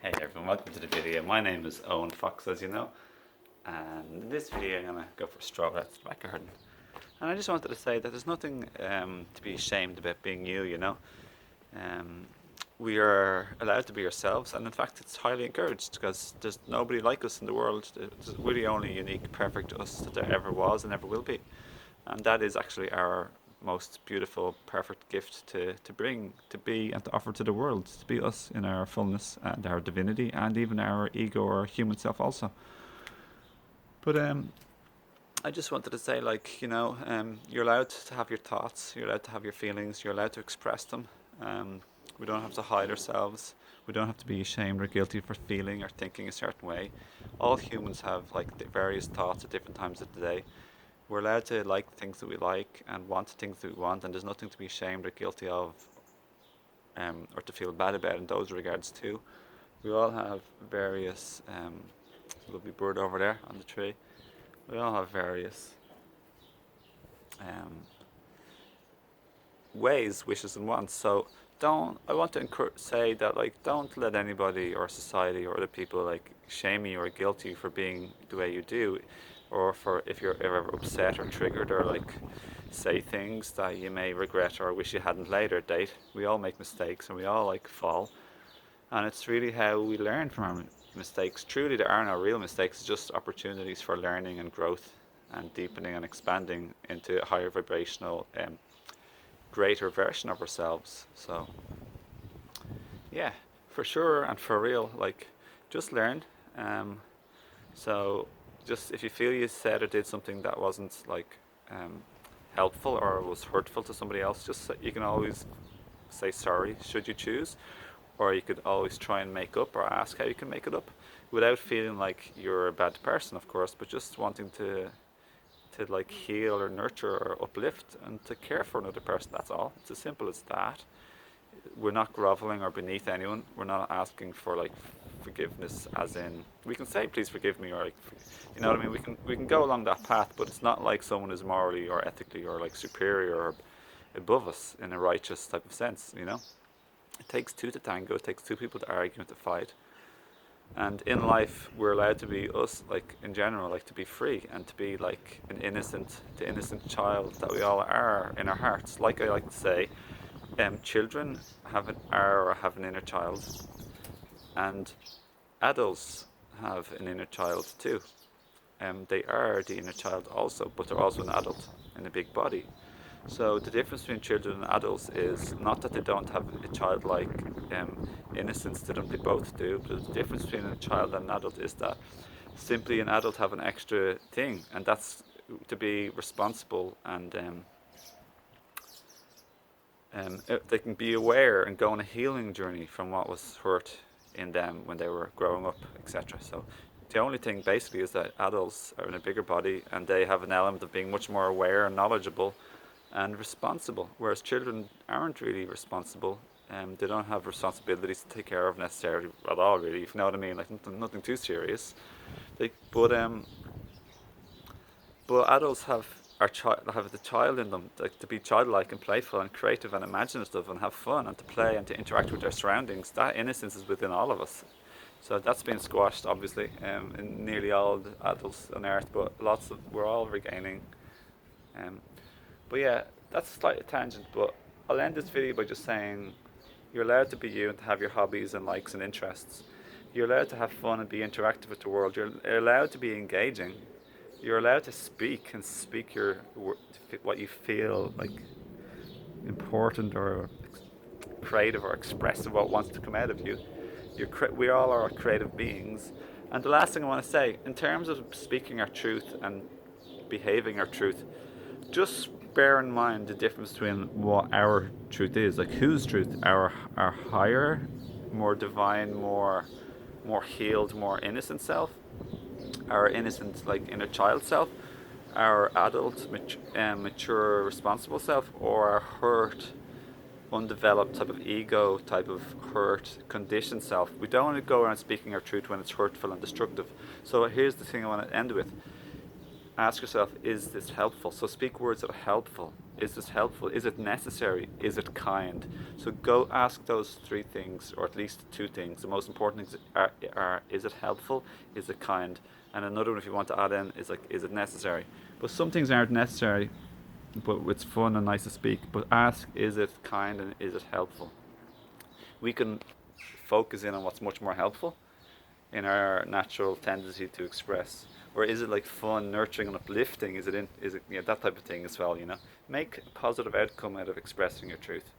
Hey everyone, welcome to the video. My name is Owen Fox, as you know, and in this video I'm going to go for a stroll out the back garden. And I just wanted to say that there's nothing to be ashamed about being you. Um, we are allowed to be ourselves, and in fact it's highly encouraged because there's nobody like us in the world. We're the only unique, perfect us that there ever was and ever will be. And that is actually our most beautiful, perfect gift to bring, to be, and to offer to the world, to be us in our fullness and our divinity, and even our ego or human self also. But I just wanted to say, you're allowed to have your thoughts, you're allowed to have your feelings, you're allowed to express them. We don't have to hide ourselves. We don't have to be ashamed or guilty for feeling or thinking a certain way. All humans have various thoughts at different times of the day. We're allowed to like things that we like and want things that we want, and there's nothing to be ashamed or guilty of, or to feel bad about in those regards too. We all have various, lovely bird over there on the tree. We all have various um, ways, wishes, and wants. So I want to say that don't let anybody or society or other people shame you or guilt you for being the way you do, or for if you're ever upset or triggered or say things that you may regret or wish you hadn't later date. We all make mistakes and we all fall, and it's really how we learn from our mistakes. Truly, there are no real mistakes, just opportunities for learning and growth and deepening and expanding into a higher vibrational, greater version of ourselves. So yeah, for sure and for real, just learn. Um, so just if you feel you said or did something that wasn't um, helpful or was hurtful to somebody else, you can always say sorry should you choose, or you could always try and make up or ask how you can make it up without feeling like you're a bad person, of course, but just wanting to heal or nurture or uplift and to care for another person. That's all. It's as simple as that. We're not groveling or beneath anyone. We're not asking for forgiveness, as in we can say please forgive me, or you know what I mean. We can go along that path, but it's not like someone is morally or ethically or superior or above us in a righteous type of sense. It takes two to tango. It takes two people to argue and to fight. And in life, we're allowed to be us, in general, to be free and to be an innocent child that we all are in our hearts. Like I like to say, children have an inner child, and adults have an inner child too. They are the inner child also, but they're also an adult in a big body. So the difference between children and adults is not that they don't have a childlike innocence to them, they both do, but the difference between a child and an adult is that simply an adult have an extra thing, and that's to be responsible and they can be aware and go on a healing journey from what was hurt in them when they were growing up, etc. So the only thing basically is that adults are in a bigger body and they have an element of being much more aware and knowledgeable and responsible, whereas children aren't really responsible. They don't have responsibilities to take care of necessarily at all, really, if you know what I mean. Nothing too serious. They, but adults have the child in them, to be childlike and playful and creative and imaginative and have fun and to play and to interact with their surroundings. That innocence is within all of us. So that's been squashed, obviously, in nearly all the adults on Earth, but we're all regaining. Um, but yeah, that's a slight tangent, but I'll end this video by just saying you're allowed to be you and to have your hobbies and likes and interests. You're allowed to have fun and be interactive with the world. You're allowed to be engaging. You're allowed to speak and speak what you feel important or creative or expressive, what wants to come out of you. We all are creative beings. And the last thing I want to say, in terms of speaking our truth and behaving our truth, just bear in mind the difference between what our truth is, whose truth, our higher, more divine, more healed, more innocent self, our innocent inner child self, our adult, mature, responsible self, or our hurt, undeveloped type of ego, type of hurt, conditioned self. We don't want to go around speaking our truth when it's hurtful and destructive. So here's the thing I want to end with. ask yourself, is this helpful? So speak words that are helpful. Is this helpful? Is it necessary? Is it kind? So go ask those three things, or at least two things. The most important things are is it helpful? Is it kind? And another one, if you want to add in, is like, is it necessary? But some things aren't necessary, but it's fun and nice to speak. But ask, is it kind and is it helpful? We can focus in on what's much more helpful in our natural tendency to express, or is it like fun, nurturing, and uplifting? Is it that type of thing as well? Make a positive outcome out of expressing your truth.